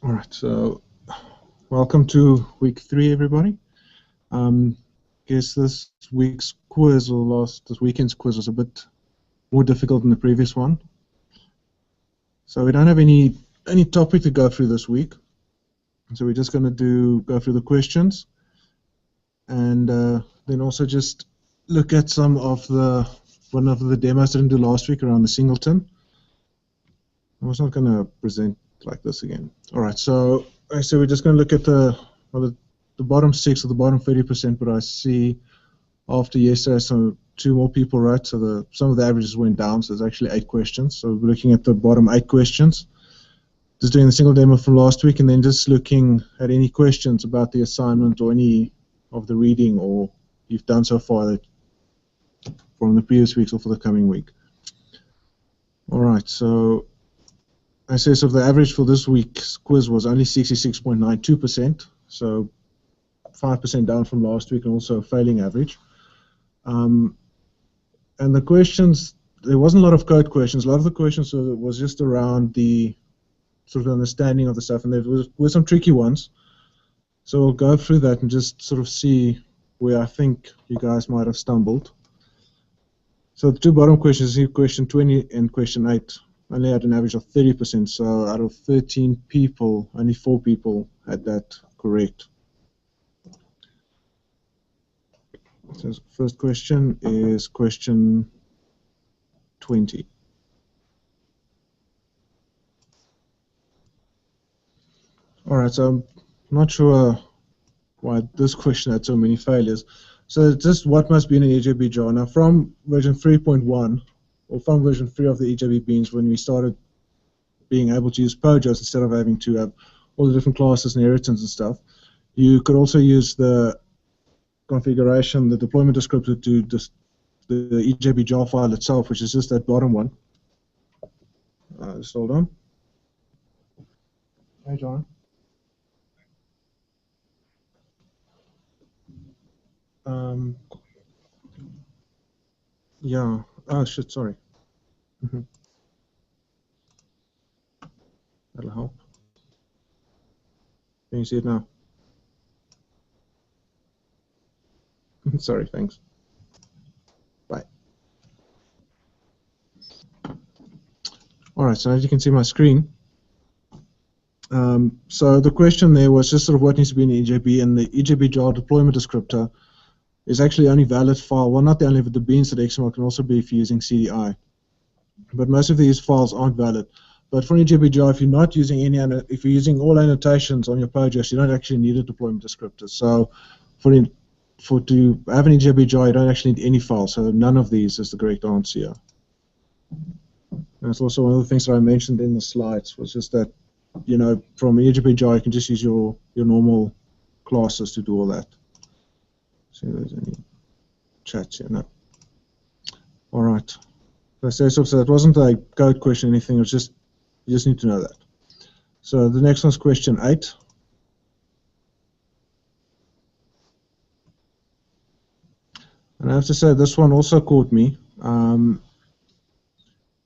All right, so welcome to week 3, everybody. Guess this week's quiz or this weekend's quiz was a bit more difficult than the previous one. So we don't have any topic to go through this week. So we're just going to go through the questions and then also just look at one of the demos I didn't do last week around the singleton. I was not going to present like this again. All right, so we're just going to look at the bottom 6 or the bottom 30%, but I see after yesterday, so 2 more people wrote, so some of the averages went down, so there's actually 8 questions. So we're looking at the bottom 8 questions, just doing the single demo from last week, and then just looking at any questions about the assignment or any of the reading or you've done so far from the previous weeks or for the coming week. All right, so I say so the average for this week's quiz was only 66.92%, so 5% down from last week, and also a failing average. And the questions, there wasn't a lot of code questions. A lot of the questions was just around the sort of understanding of the stuff, and there were some tricky ones. So we'll go through that and just sort of see where I think you guys might have stumbled. So the 2 bottom questions, question 20 and question 8, only had an average of 30%. So out of 13 people, only 4 people had that correct. So first question is question 20. All right, so I'm not sure why this question had so many failures. So just what must be in an EJB jar? Now from version 3.1, or from version 3 of the EJB beans, when we started being able to use POJOs instead of having to have all the different classes and inheritance and stuff, you could also use the configuration, the deployment descriptor to just the EJB jar file itself, which is just that bottom one. Just hold on. Hey, John. Yeah. Oh, shit, sorry. That'll help. Can you see it now? Sorry, thanks. Bye. All right, so as you can see my screen, so the question there was just sort of what needs to be in the EJB, and the EJB jar deployment descriptor is actually only valid file. Well, not the only, but the beans.xml can also be if you're using CDI. But most of these files aren't valid. But for an EJB jar, if you're not using if you're using all annotations on your POJOs, you don't actually need a deployment descriptor. So to have an EJB jar, you don't actually need any file. So none of these is the correct answer here. That's also one of the things that I mentioned in the slides, was just that, you know, from an EJB jar, you can just use your normal classes to do all that. See if there's any chats here. No. All right. So that wasn't a code question or anything. It was just, you just need to know that. So the next one's question 8. And I have to say this one also caught me.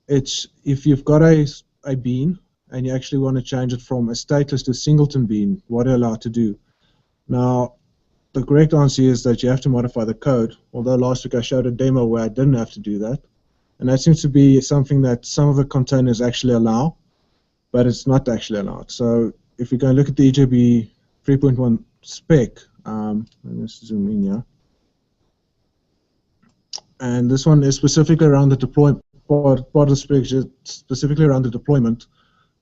It's if you've got a bean and you actually want to change it from a stateless to a singleton bean, what are you allowed to do? Now, the correct answer is that you have to modify the code, although last week I showed a demo where I didn't have to do that. And that seems to be something that some of the containers actually allow, but it's not actually allowed. So if we go and look at the EJB 3.1 spec, let's zoom in here. And this one is specifically around the deployment, part of the spec is specifically around the deployment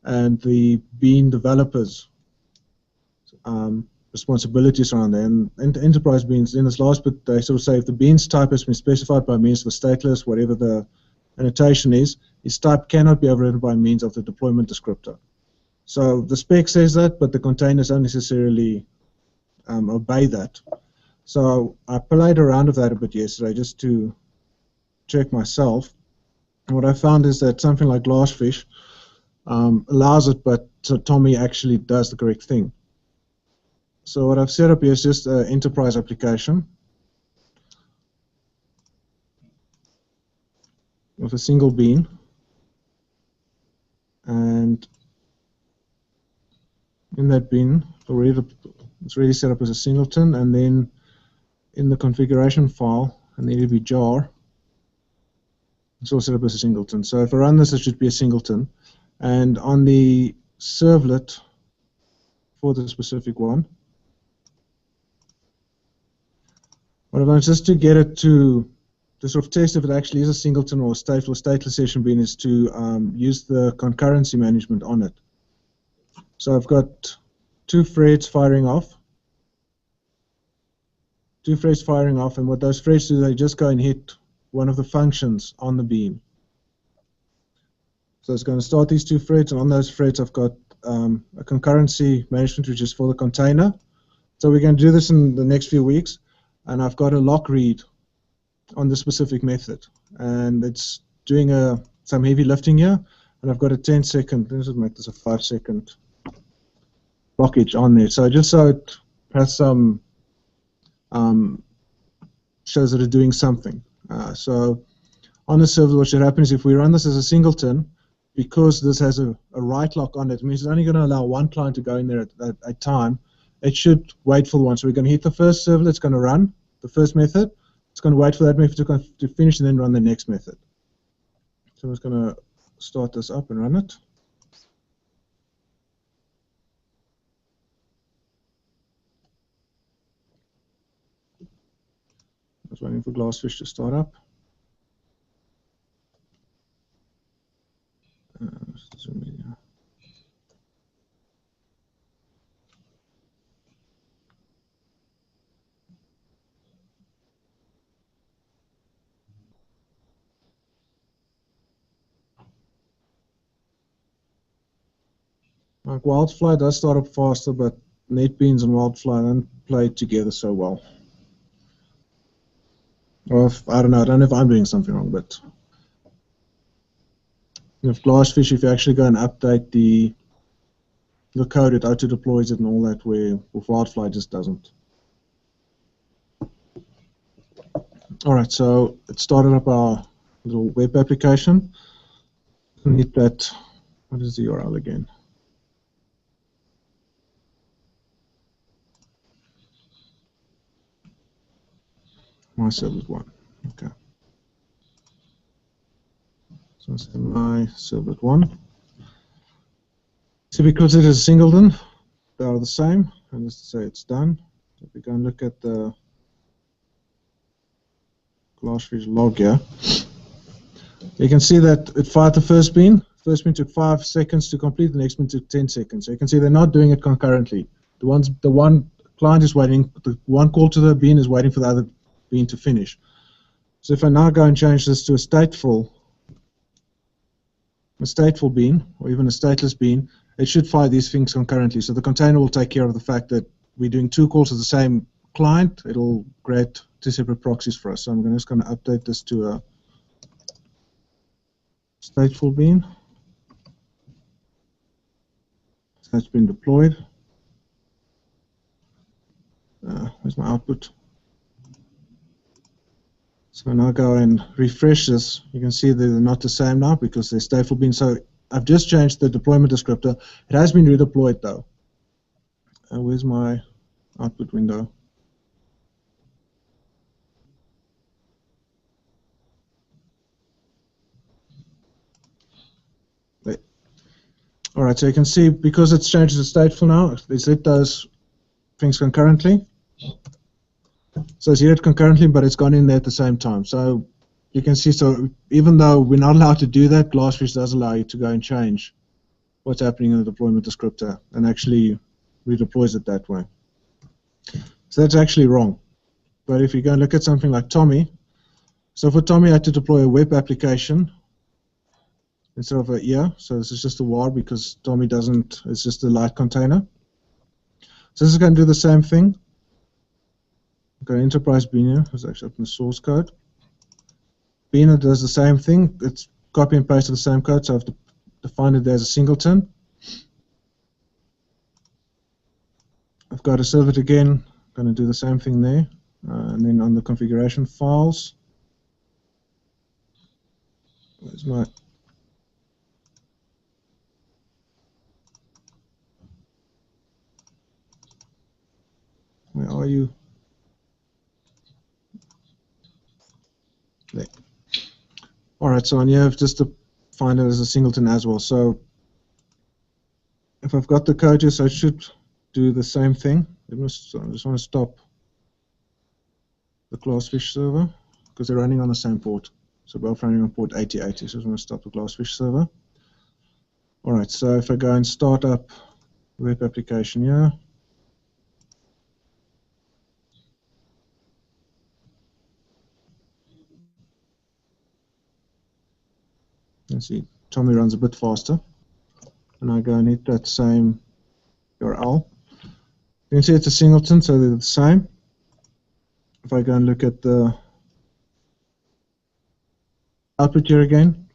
and the bean developers responsibilities around there. And enterprise beans, in this last bit, they sort of say if the beans type has been specified by means of the stateless, whatever the annotation is, its type cannot be overridden by means of the deployment descriptor. So the spec says that, but the containers don't necessarily obey that. So I played around with that a bit yesterday just to check myself. And what I found is that something like Glassfish allows it, but so Tommy actually does the correct thing. So what I've set up here is just an enterprise application with a single bean, and in that bin. It's already set up as a singleton, and then in the configuration file, and the EDB jar, it's all set up as a singleton. So if I run this, it should be a singleton. And on the servlet for the specific one, what I've done is just to get it to sort of test if it actually is a singleton or a stateful or stateless session bin is to use the concurrency management on it. So I've got two threads firing off. And what those threads do, they just go and hit one of the functions on the beam. So it's going to start these two threads, and on those threads I've got a concurrency management, which is for the container. So we're going to do this in the next few weeks, and I've got a lock read on this specific method, and it's doing some heavy lifting here, and I've got a 10-second, let's just make this a 5-second blockage on there. So just so it has some, shows that it's doing something. So on the server, what should happen is if we run this as a singleton, because this has a write lock on it, it means it's only going to allow one client to go in there at a time. It should wait for the one. So we're going to hit the first servlet, it's going to run the first method. It's going to wait for that method to finish and then run the next method. So I'm just going to start this up and run it. I was waiting for Glassfish to start up. Zoom in here. Like Wildfly does start up faster, but NetBeans and Wildfly don't play together so well. Or I don't know if I'm doing something wrong, but if Glassfish, if you actually go and update the code, it auto deploys it and all that, where with Wildfly it just doesn't. Alright, so it started up our little web application. And hit that, what is the URL again? My servlet 1. Okay. So it's my servlet 1. So because it is a singleton, they are the same. And just to say it's done. So if we go and look at the Glassfish log here, you can see that it fired the first bean. First bean took 5 seconds to complete, the next bean took 10 seconds. So you can see they're not doing it concurrently. The one client is waiting, the one call to the bean is waiting for the other bean to finish. So if I now go and change this to a stateful bean, or even a stateless bean, it should fire these things concurrently. So the container will take care of the fact that we're doing 2 calls to the same client. It'll create 2 separate proxies for us. So I'm just going to update this to a stateful bean. So that's been deployed. Where's my output? So now go and refresh this. You can see that they're not the same now because they're stateful beans. So I've just changed the deployment descriptor. It has been redeployed though. Where's my output window? Wait. All right, so you can see because it's changed to stateful now, it's hit those things concurrently. So it's hit it concurrently, but it's gone in there at the same time. So you can see, so even though we're not allowed to do that, Glassfish does allow you to go and change what's happening in the deployment descriptor and actually redeploys it that way. So that's actually wrong. But if you go and look at something like Tommy, so for Tommy I had to deploy a web application instead of a ER, so this is just a WAR because Tommy doesn't, it's just a light container. So this is going to do the same thing. Okay, enterprise Bina is actually up in the source code. Bina does the same thing. It's copy and paste of the same code, so I've defined it as a singleton. I've got a servlet again, going to do the same thing there. And then on the configuration files, where's my are you? There. All right, so on here, just to find it as a singleton as well. So if I've got the code here, so I should do the same thing. I just want to stop the Glassfish server because they're running on the same port. So both running on port 8080. So I just want to stop the Glassfish server. All right, so if I go and start up web application here, let's see, Tommy runs a bit faster. And I go and hit that same URL. You can see it's a singleton, so they're the same. If I go and look at the output here again,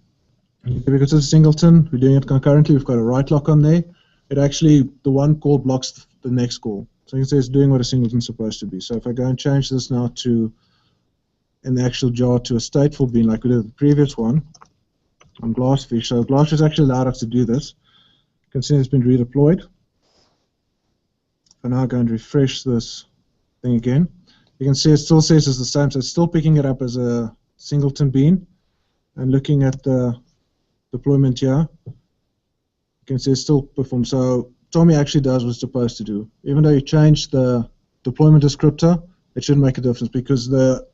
because it's a singleton, we're doing it concurrently, we've got a write lock on there. It actually, the one call blocks the next call. So you can see it's doing what a singleton's supposed to be. So if I go and change this now to, in the actual jar, to a stateful bean like we did with the previous one, on Glassfish. So Glassfish actually allowed us to do this. You can see it's been redeployed. And now go and refresh this thing again. You can see it still says it's the same, so it's still picking it up as a singleton bean. And looking at the deployment here, you can see it still performs. So Tommy actually does what it's supposed to do. Even though you changed the deployment descriptor, it shouldn't make a difference because to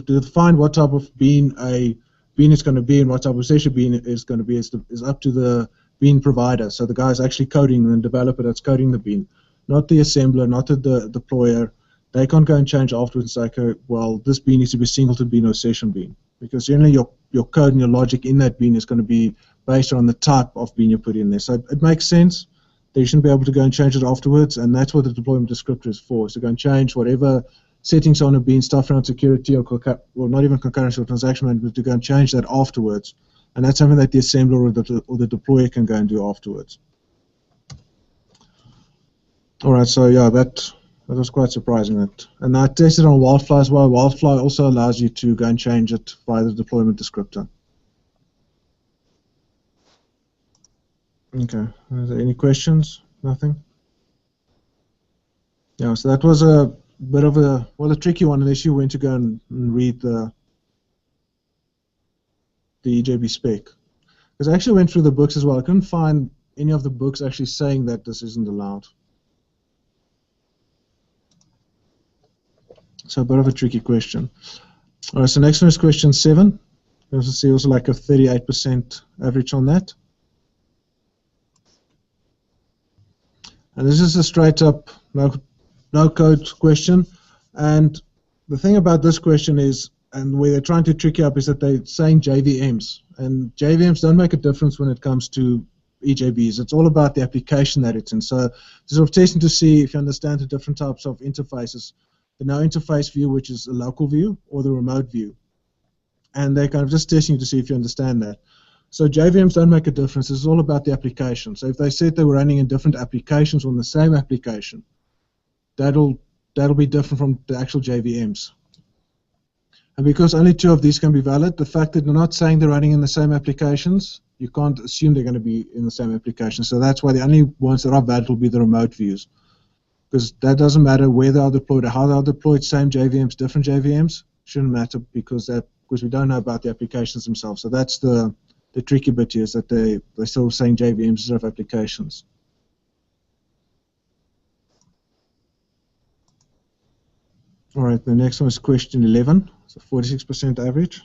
define what type of bean a bean is going to be and what type of session bean is going to be is up to the bean provider. So the guy is actually coding, the developer that's coding the bean, not the assembler, not the deployer. They can't go and change afterwards and say, okay, well, this bean needs to be singleton bean or session bean. Because generally your code and your logic in that bean is going to be based on the type of bean you put in there. So it makes sense that you shouldn't be able to go and change it afterwards, and that's what the deployment descriptor is for. So go and change whatever settings on a bean, stuff around security or not even concurrency or transaction management, to go and change that afterwards. And that's something that the assembler or the deployer can go and do afterwards. All right, so yeah, that was quite surprising. And I tested on Wildfly as well. Wildfly also allows you to go and change it via the deployment descriptor. Okay, are there any questions? Nothing? Yeah, so that was a bit of a tricky one unless you went to go and read the EJB spec. Because I actually went through the books as well. I couldn't find any of the books actually saying that this isn't allowed. So a bit of a tricky question. All right, so next one is question 7. You also see also like a 38% average on that. And this is a straight up no code question. And the thing about this question is, and where they're trying to trick you up, is that they're saying JVMs. And JVMs don't make a difference when it comes to EJBs. It's all about the application that it's in. So sort of testing to see if you understand the different types of interfaces. The no interface view, which is a local view, or the remote view. And they're kind of just testing to see if you understand that. So JVMs don't make a difference. It's all about the application. So if they said they were running in different applications on the same application, that'll be different from the actual JVMs. And because only 2 of these can be valid, the fact that they're not saying they're running in the same applications, you can't assume they're going to be in the same application. So that's why the only ones that are valid will be the remote views. Because that doesn't matter where they are deployed or how they are deployed, same JVMs, different JVMs, shouldn't matter because we don't know about the applications themselves. So that's the tricky bit here, is that they're still saying JVMs instead of applications. All right, the next one is question 11. It's a 46% average.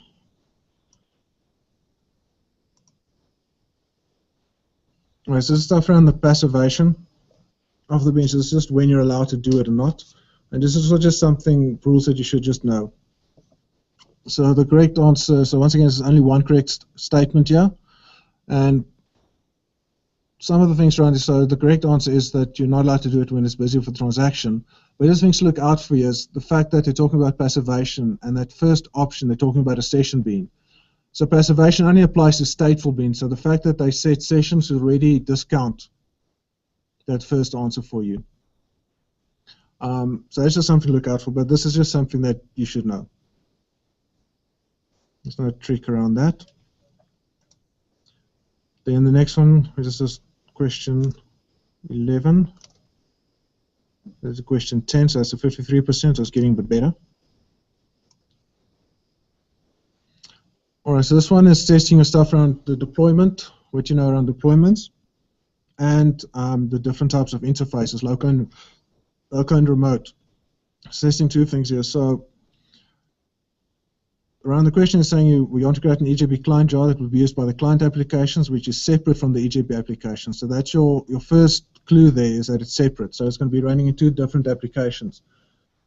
All right, so this is stuff around the passivation of the beans. It's just when you're allowed to do it or not. And this is just something, rules that you should just know. So the correct answer, so once again, there's only one correct statement here. And some of the things around this, so the correct answer is that you're not allowed to do it when it's busy for the transaction. But there's things to look out for here is the fact that they're talking about passivation, and that first option, they're talking about a session bean. So passivation only applies to stateful beans. So the fact that they set sessions already discount that first answer for you. So that's just something to look out for, but this is just something that you should know. There's no trick around that. Then the next one is just question 11. There's a question 10, so that's a 53%, so it's getting a bit better. All right, so this one is testing your stuff around the deployment, what you know around deployments, and the different types of interfaces, local and remote. It's testing two things here. So around the question is saying we want to create an EJB client jar that will be used by the client applications, which is separate from the EJB application. So that's your first clue there, is that it's separate. So it's going to be running in two different applications.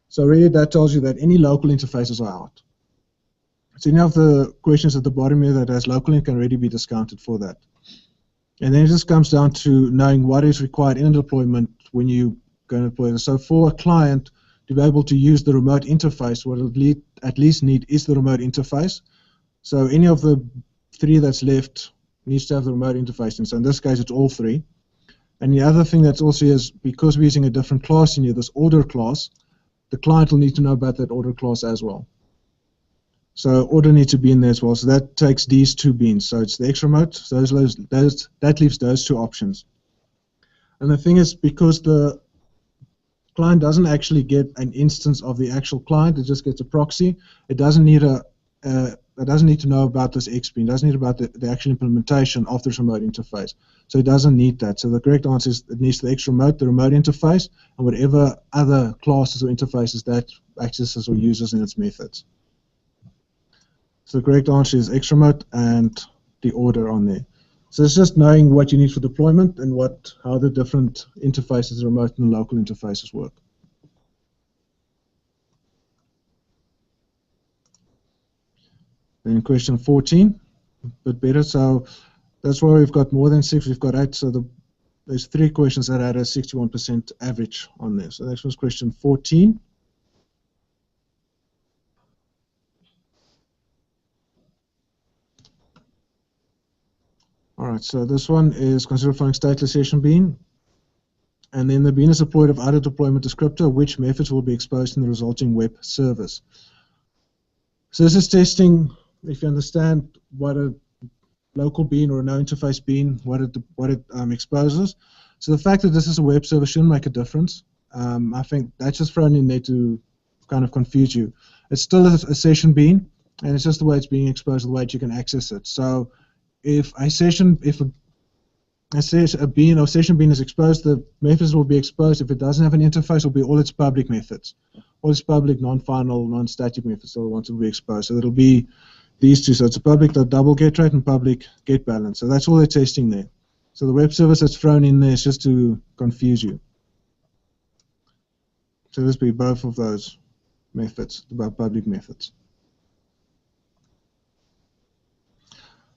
So really that tells you that any local interfaces are out. So any of the questions at the bottom here that has local in can already be discounted for that. And then it just comes down to knowing what is required in a deployment when you go to deploy it. So for a client to be able to use the remote interface, what it'll at least need is the remote interface. So any of the three that's left needs to have the remote interface. And so in this case, it's all three. And the other thing that's also is, because we're using a different class in here, this order class, the client will need to know about that order class as well. So order needs to be in there as well. So that takes these two beans. So it's the X remote. So that leaves those two options. And the thing is, because the client doesn't actually get an instance of the actual client, it just gets a proxy. It doesn't need it doesn't need to know about this X bean. It doesn't need about the actual implementation of this remote interface. So it doesn't need that. So the correct answer is it needs the X remote, the remote interface, and whatever other classes or interfaces that accesses or uses in its methods. So the correct answer is X remote and the order on there. So it's just knowing what you need for deployment and how the different interfaces, the remote and the local interfaces, work. Then question 14, a bit better. So that's why we've got more than 6, we've got 8. So there's 3 questions that had a 61% average on there. So next one's question 14. All right, so this one is consider following stateless session bean. And then the bean is deployed of either deployment descriptor, which methods will be exposed in the resulting web service. So this is testing, if you understand what a local bean or a no interface bean, what it exposes. So the fact that this is a web service shouldn't make a difference. I think that's just thrown in there to kind of confuse you. It's still a session bean, and it's just the way it's being exposed, the way that you can access it. So if a bean or session bean is exposed, the methods will be exposed. If it doesn't have an interface, it will be all its public methods. All its public, non-final, non-static methods are the ones that will be exposed. So it'll be these two. So it's a public double get rate and public get balance. So that's all they're testing there. So the web service that's thrown in there is just to confuse you. So this will be both of those methods, about public methods.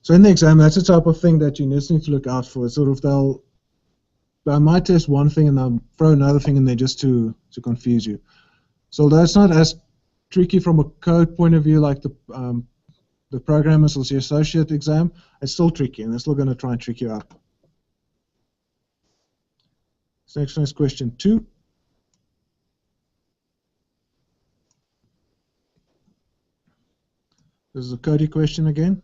So in the exam, that's the type of thing that you just need to look out for. Sort of they might test one thing and they'll throw another thing in there just to confuse you. So although it's not as tricky from a code point of view like the programmers or the associate exam, it's still tricky and they're still going to try and trick you up. So next one is question 2. This is a Cody question again.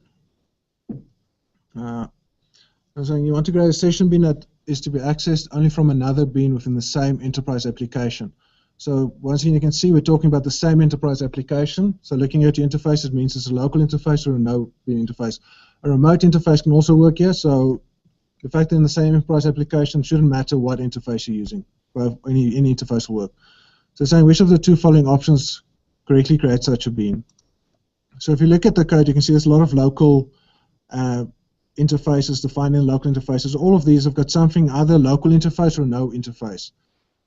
I'm saying you want to create a session bean that is to be accessed only from another bean within the same enterprise application. So once again, you can see we're talking about the same enterprise application. So looking at your interfaces means it's a local interface or a no bean interface. A remote interface can also work here. So the fact that in the same enterprise application shouldn't matter what interface you're using. Any interface will work. So saying which of the 2 following options correctly creates such a bean. So if you look at the code, you can see there's a lot of local interfaces defined in local interfaces. All of these have got something, either local interface or no interface.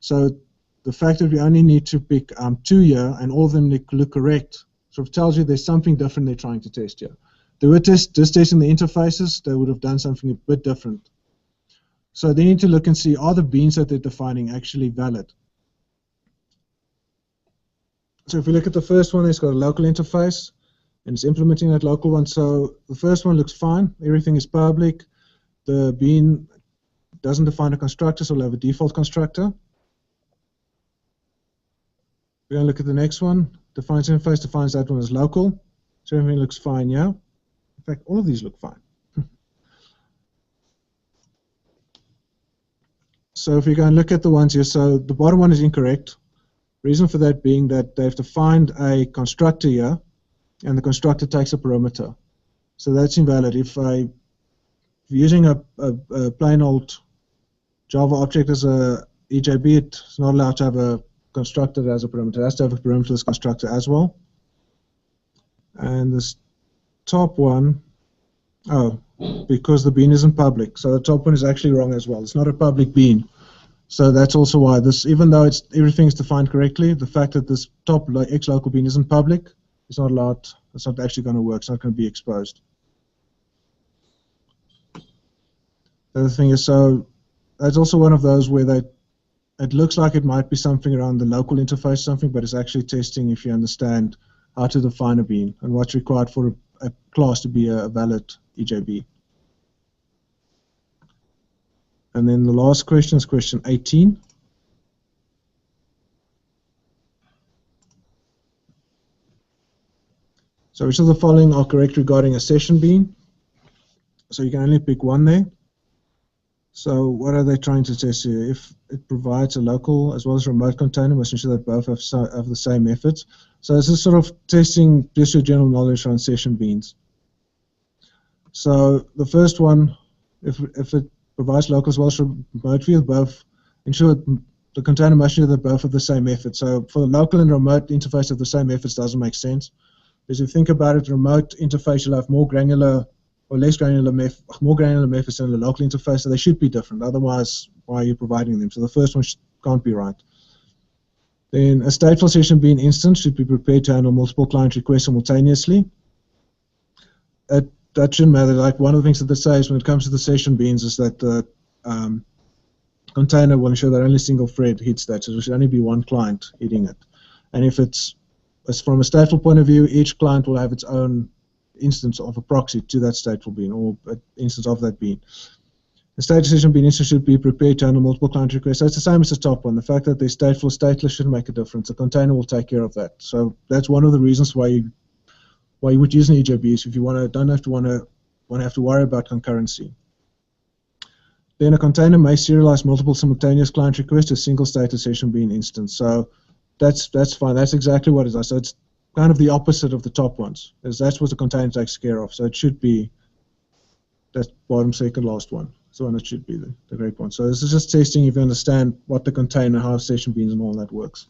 So the fact that we only need to pick 2 here and all of them look correct sort of tells you there's something different they're trying to test here. They were just testing the interfaces, they would have done something a bit different. So they need to look and see, are the beans that they're defining actually valid? So if we look at the first one, it's got a local interface and it's implementing that local one. So the first one looks fine, everything is public. The bean doesn't define a constructor, so we'll have a default constructor. We're going to look at the next one, defines interface, defines that one as local. So everything looks fine, yeah? In fact, all of these look fine. So if you go and look at the ones here, so the bottom one is incorrect. Reason for that being that they've defined a constructor here, and the constructor takes a parameter. So that's invalid. If I'm using a plain old Java object as a EJB, it's not allowed to have a constructor as a parameter. It has to have a parameterless constructor as well. And this top one, because the bean isn't public. So the top one is actually wrong as well. It's not a public bean. So that's also why this, even though everything is defined correctly, the fact that this top X local bean isn't public, it's not allowed, it's not actually going to work, it's not going to be exposed. The other thing is, so that's also one of those where it looks like it might be something around the local interface something, but it's actually testing if you understand how to define a bean and what's required for a class to be a valid EJB. And then the last question is question 18. So which of the following are correct regarding a session bean? So you can only pick one there. So what are they trying to test here? If it provides a local as well as remote container, must ensure that both have the same methods. So this is sort of testing just your general knowledge around session beans. So the first one, if it provides local as well as remote view, both ensure the container must ensure that both have the same method. So for the local and remote interface of the same methods doesn't make sense. Because if you think about it, remote interface you'll have more granular or less granular more granular methods than the local interface, so they should be different. Otherwise, why are you providing them? So the first one can't be right. Then a stateful session bean instance should be prepared to handle multiple client requests simultaneously. That shouldn't matter. Like one of the things that they say is when it comes to the session beans is that the container will ensure that only a single thread hits that, so there should only be one client hitting it. And if it's from a stateful point of view, each client will have its own instance of a proxy to that stateful bean or an instance of that bean. The stateful session bean instance should be prepared to handle multiple client requests. So it's the same as the top one. The fact that they're stateful or stateless shouldn't make a difference. The container will take care of that. So that's one of the reasons why you would use an EJB is if you don't have to worry about concurrency. Then a container may serialize multiple simultaneous client requests to a single stated session bean instance. So that's fine. That's exactly what it is. So it's kind of the opposite of the top ones. That's what the container takes care of. So it should be that bottom second last one. It's the one that should be the great one. So this is just testing if you understand what the container, how session beans and all that works.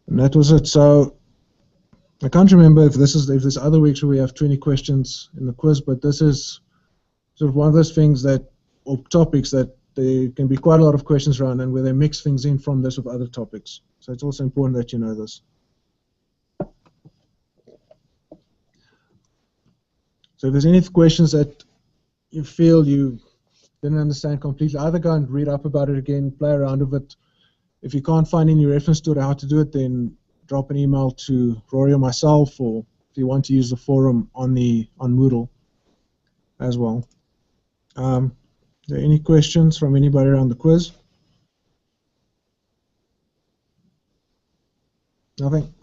And that was it. So I can't remember if there's other weeks where we have 20 questions in the quiz, but this is sort of one of those things or topics that there can be quite a lot of questions around and where they mix things in from this with other topics. So it's also important that you know this. So if there's any questions that you feel you didn't understand completely, either go and read up about it again, play around with it. If you can't find any reference to it or how to do it, then drop an email to Rory or myself, or if you want to use the forum on Moodle as well. Are there any questions from anybody around the quiz? Nothing?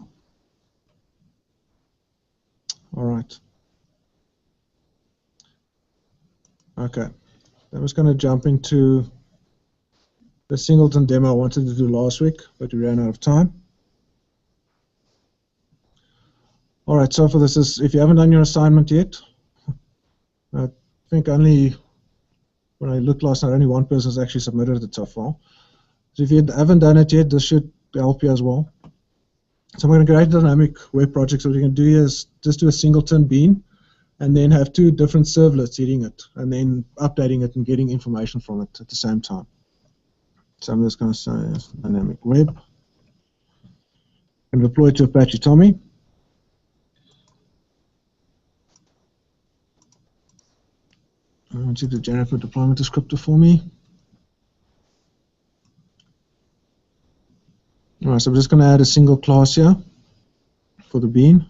All right. Okay. I was going to jump into the singleton demo I wanted to do last week, but we ran out of time. All right, so for this if you haven't done your assignment yet, I think only, when I looked last night, only one person has actually submitted the tough file. So if you haven't done it yet, this should help you as well. So I'm going to create a dynamic web project. So what you can do is just do a singleton bean and then have two different servlets hitting it and then updating it and getting information from it at the same time. So I'm just going to say dynamic web and deploy it to Apache Tommy. I want you to generate a deployment descriptor for me. All right, so I'm just going to add a single class here for the bean.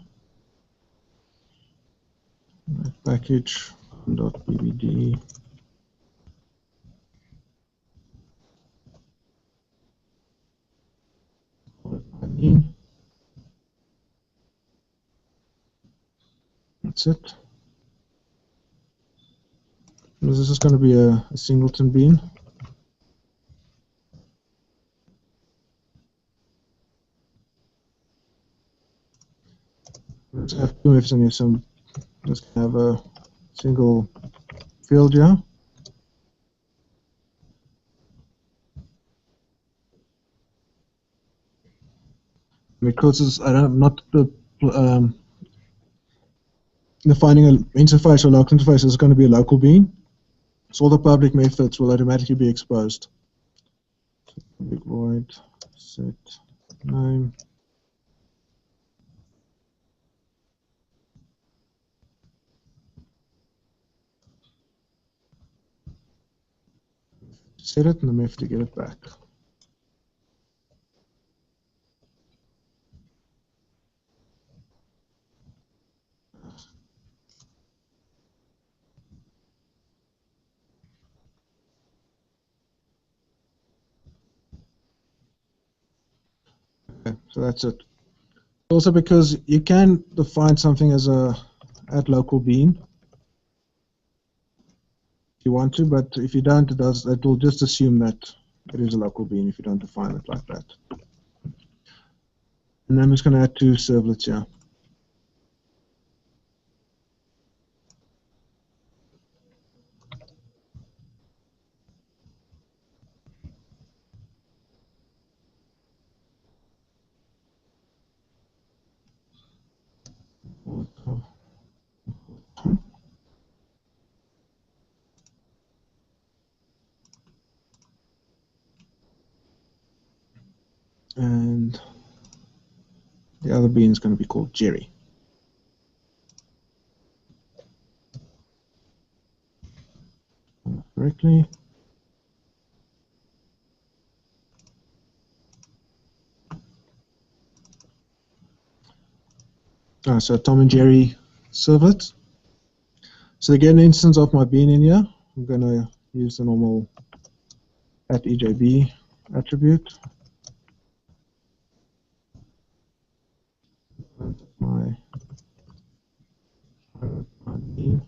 Package.bbd. That's it. This is going to be a singleton bean. Let's have two ifs and here some. Let's have a single field here. Because I'm not defining an interface or local interface, is going to be a local bean. So all the public methods will automatically be exposed. Public void set name. Set it and the method to get it back. Okay, so that's it. Also, because you can define something as a add local bean if you want to, but if you don't, it will just assume that it is a local bean if you don't define it like that. And then I'm just going to add two servlets here. And the other bean is going to be called Jerry. Correctly. So Tom and Jerry servlet. So to get an instance of my bean in here, I'm going to use the normal @EJB attribute. My bean.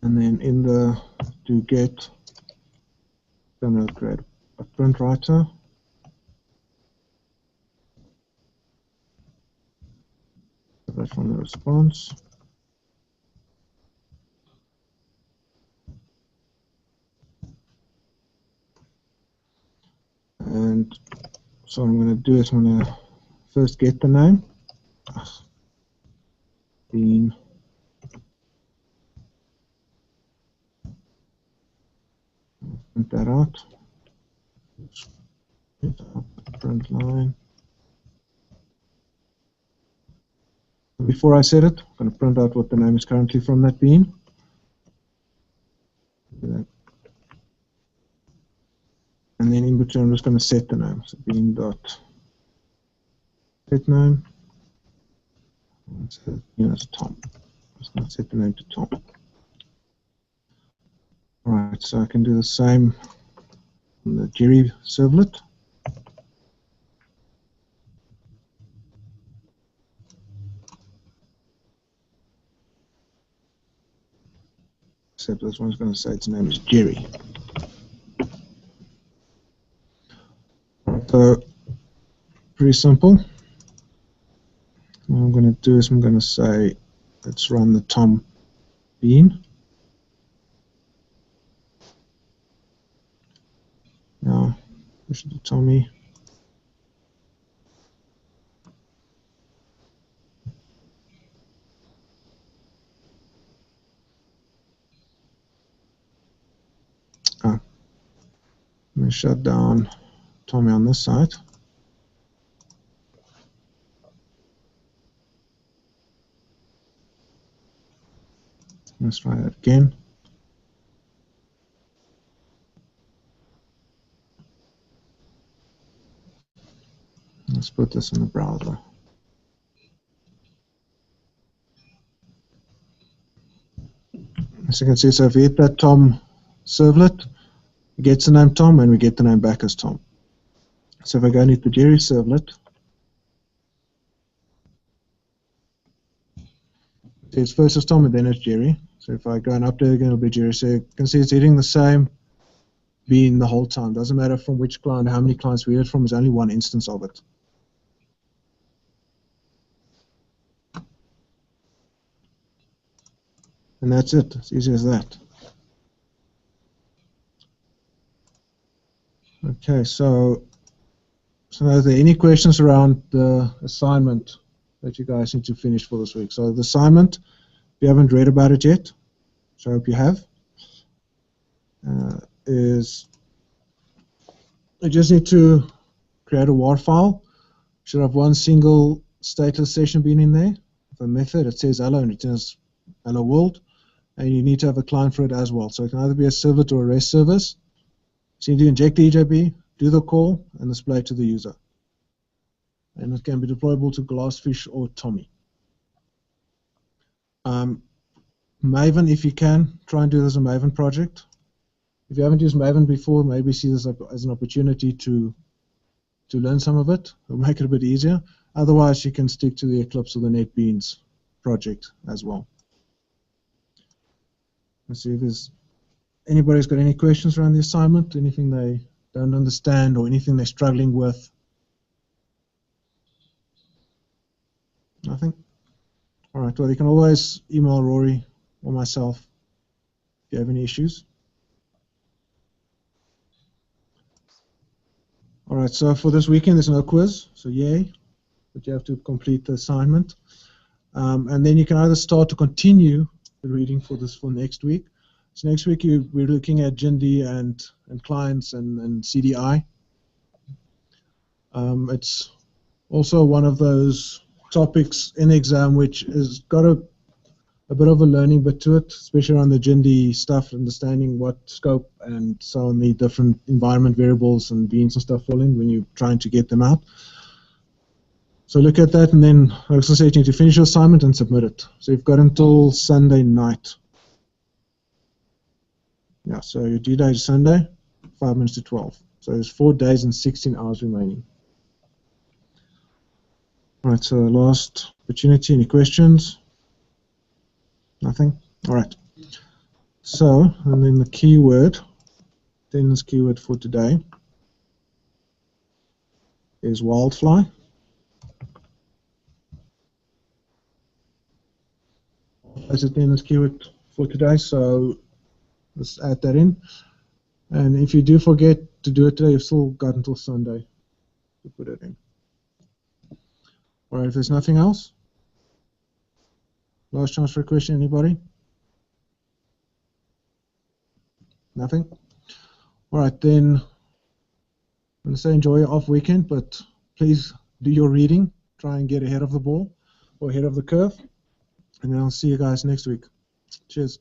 And then in the do get, I'm going to create a print writer. Right from the response. And so what I'm going to do is I'm going to first get the name. Bean. Print that out. Print line. Before I set it, I'm going to print out what the name is currently from that bean. And then in between, I'm just going to set the name. So bean dot set name. So, it's Tom. I'm just going to set the name to Tom. All right, so I can do the same on the Jerry servlet. Except this one's going to say its name is Jerry. So, pretty simple. What I'm going to do is I'm going to say, let's run the Tom bean. Now, push the Tommy. I'm going to shut down Tommy on this side. Let's try that again. Let's put this in the browser. As you can see, so if you hit that Tom servlet, It gets the name Tom, and we get the name back as Tom. So if I go into the Jerry servlet, it's first as Tom and then it's Jerry. So if I go and update again, it'll be Jerry. So you can see it's hitting the same bean the whole time. Doesn't matter from which client, how many clients we hit it from, there's only one instance of it. And that's it. It's easy as that. Okay, so are there any questions around the assignment that you guys need to finish for this week? So the assignment, if you haven't read about it yet, so I hope you have, is you just need to create a WAR file. Should have one single stateless session being in there. The method, it says hello and it says hello world, and you need to have a client for it as well. So it can either be a servlet or a REST service. So you need to inject the EJB, do the call, and display it to the user. And it can be deployable to Glassfish or Tommy. Maven, if you can, try and do this as a Maven project. If you haven't used Maven before, maybe see this as an opportunity to learn some of it. It'll make it a bit easier. Otherwise, you can stick to the Eclipse or the NetBeans project as well. Let's see if there's anybody's got any questions around the assignment, anything they don't understand or anything they're struggling with. Nothing? All right, well, you can always email Rory or myself if you have any issues. All right, so for this weekend, there's no quiz, so yay, but you have to complete the assignment. And then you can either start to continue the reading for next week. So next week, we're looking at GIND and clients and CDI. It's also one of those topics in the exam which has got a bit of a learning bit to it, especially around the GIND stuff, understanding what scope and so on the different environment variables and beans and stuff fall in when you're trying to get them out. So look at that, and then I also say you need to finish your assignment and submit it. So you've got until Sunday night. Yeah, so your due date is Sunday, 5 minutes to 12. So there's 4 days and 16 hours remaining. All right, so last opportunity. Any questions? Nothing? All right. So, and then the keyword, attendance keyword for today is wildfly. That's attendance keyword for today, so let's add that in. And if you do forget to do it today, you've still got until Sunday to put it in. All right, if there's nothing else, last chance for a question, anybody? Nothing? All right, then I'm going to say enjoy your off weekend, but please do your reading. Try and get ahead of the ball or ahead of the curve. And then I'll see you guys next week. Cheers.